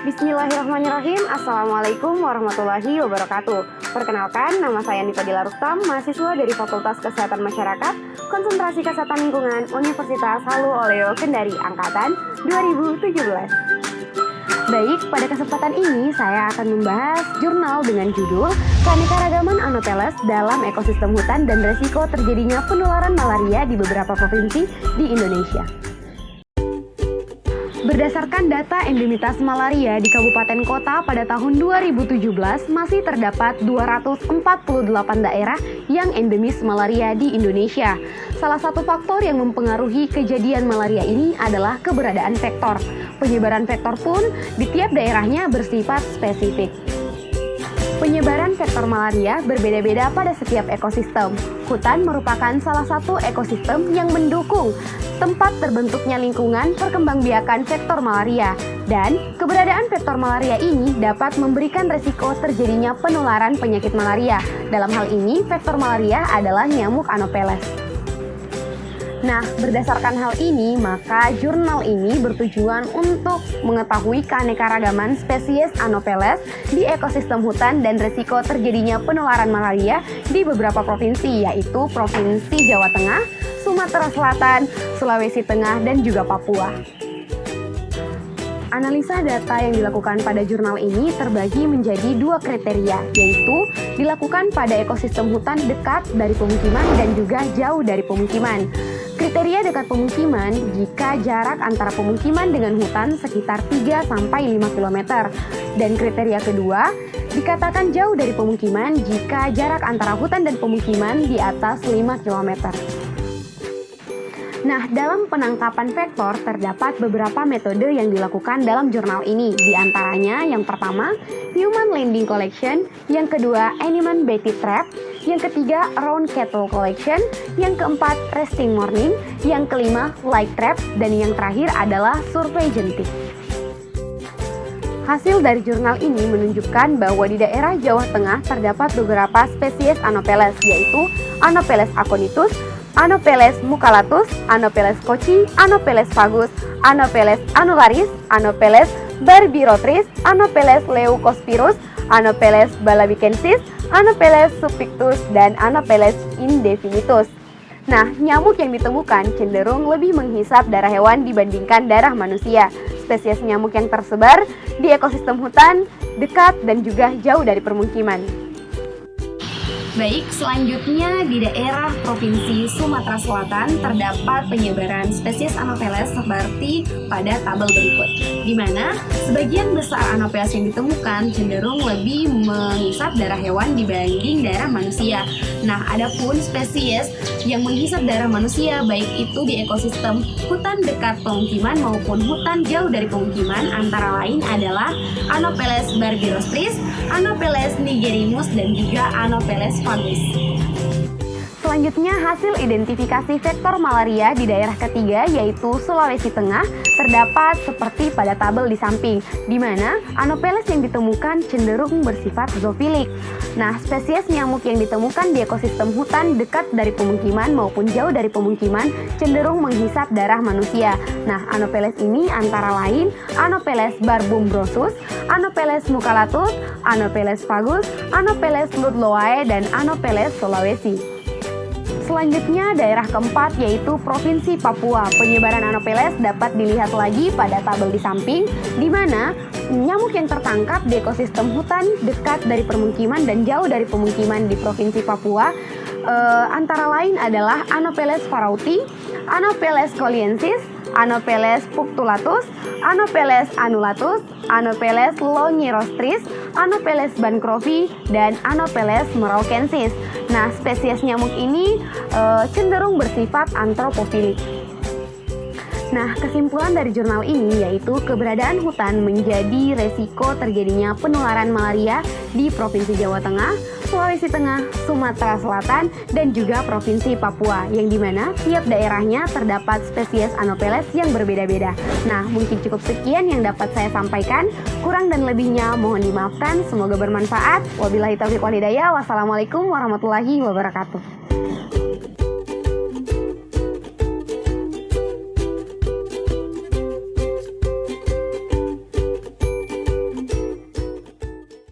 Bismillahirrahmanirrahim. Assalamualaikum warahmatullahi wabarakatuh. Perkenalkan, nama saya Nifadila Rustam, mahasiswa dari Fakultas Kesehatan Masyarakat, Konsentrasi Kesehatan Lingkungan, Universitas Halu Oleo Kendari, Angkatan 2017. Baik, pada kesempatan ini saya akan membahas jurnal dengan judul Keanekaragaman Anopheles dalam Ekosistem Hutan dan Resiko Terjadinya Penularan Malaria di Beberapa Provinsi di Indonesia. Berdasarkan data endemitas malaria di kabupaten kota pada tahun 2017, masih terdapat 248 daerah yang endemis malaria di Indonesia. Salah satu faktor yang mempengaruhi kejadian malaria ini adalah keberadaan vektor. Penyebaran vektor pun di tiap daerahnya bersifat spesifik. Penyebaran vektor malaria berbeda-beda pada setiap ekosistem. Hutan merupakan salah satu ekosistem yang mendukung tempat terbentuknya lingkungan perkembangbiakan vektor malaria. Dan keberadaan vektor malaria ini dapat memberikan resiko terjadinya penularan penyakit malaria. Dalam hal ini, vektor malaria adalah nyamuk Anopheles. Nah, berdasarkan hal ini, maka jurnal ini bertujuan untuk mengetahui keanekaragaman spesies Anopheles di ekosistem hutan dan resiko terjadinya penularan malaria di beberapa provinsi, yaitu Provinsi Jawa Tengah, Sumatera Selatan, Sulawesi Tengah, dan juga Papua. Analisa data yang dilakukan pada jurnal ini terbagi menjadi dua kriteria, yaitu dilakukan pada ekosistem hutan dekat dari pemukiman dan juga jauh dari pemukiman. Kriteria dekat pemukiman jika jarak antara pemukiman dengan hutan sekitar 3-5 km. Dan kriteria kedua, dikatakan jauh dari pemukiman jika jarak antara hutan dan pemukiman di atas 5 km. Nah, dalam penangkapan vektor terdapat beberapa metode yang dilakukan dalam jurnal ini. Di antaranya, yang pertama, Human Landing Collection, yang kedua, Animal Baited Trap, yang ketiga, Round Cattle Collection, yang keempat, Resting Morning, yang kelima, Light Trap, dan yang terakhir adalah Survei Genetik. Hasil dari jurnal ini menunjukkan bahwa di daerah Jawa Tengah terdapat beberapa spesies Anopheles, yaitu Anopheles aconitus, Anopheles mucalatus, Anopheles kochi, Anopheles fagus, Anopheles annularis, Anopheles barbirotris, Anopheles leucospirus, Anopheles balabicensis, Anopheles subpictus, dan Anopheles indefinitus. Nah, nyamuk yang ditemukan cenderung lebih menghisap darah hewan dibandingkan darah manusia. Spesies nyamuk yang tersebar di ekosistem hutan, dekat, dan juga jauh dari permukiman. Baik, selanjutnya di daerah Provinsi Sumatera Selatan terdapat penyebaran spesies Anopheles seperti pada tabel berikut, di mana sebagian besar Anopheles yang ditemukan cenderung lebih menghisap darah hewan dibanding darah manusia. Nah, adapun spesies yang menghisap darah manusia baik itu di ekosistem hutan dekat pemukiman maupun hutan jauh dari pemukiman antara lain adalah Anopheles barbirostris, Anopheles nigerimus, dan juga Anopheles fagus. Selanjutnya, hasil identifikasi vektor malaria di daerah ketiga yaitu Sulawesi Tengah terdapat seperti pada tabel di samping, di mana Anopheles yang ditemukan cenderung bersifat zoofilik. Nah, spesies nyamuk yang ditemukan di ekosistem hutan dekat dari pemukiman maupun jauh dari pemukiman cenderung menghisap darah manusia. Nah, Anopheles ini antara lain Anopheles barbumbrosus, Anopheles mucalatus, Anopheles fagus, Anopheles ludloae, dan Anopheles sulawesi. Selanjutnya, daerah keempat yaitu Provinsi Papua. Penyebaran Anopheles dapat dilihat lagi pada tabel di samping, di mana nyamuk yang tertangkap di ekosistem hutan dekat dari permukiman dan jauh dari pemukiman di Provinsi Papua antara lain adalah Anopheles farauti, Anopheles coliensis, Anopheles punctulatus, Anopheles annulatus, Anopheles longirostris, Anopheles bancrofi, dan Anopheles meraukensis. Nah, spesies nyamuk ini cenderung bersifat antropofilik. Nah, kesimpulan dari jurnal ini yaitu keberadaan hutan menjadi resiko terjadinya penularan malaria di Provinsi Jawa Tengah, Sulawesi Tengah, Sumatera Selatan, dan juga Provinsi Papua, yang dimana tiap daerahnya terdapat spesies Anopheles yang berbeda-beda. Nah, mungkin cukup sekian yang dapat saya sampaikan. Kurang dan lebihnya mohon dimaafkan. Semoga bermanfaat. Wabillahi taufiq wal hidayah. Wassalamualaikum warahmatullahi wabarakatuh.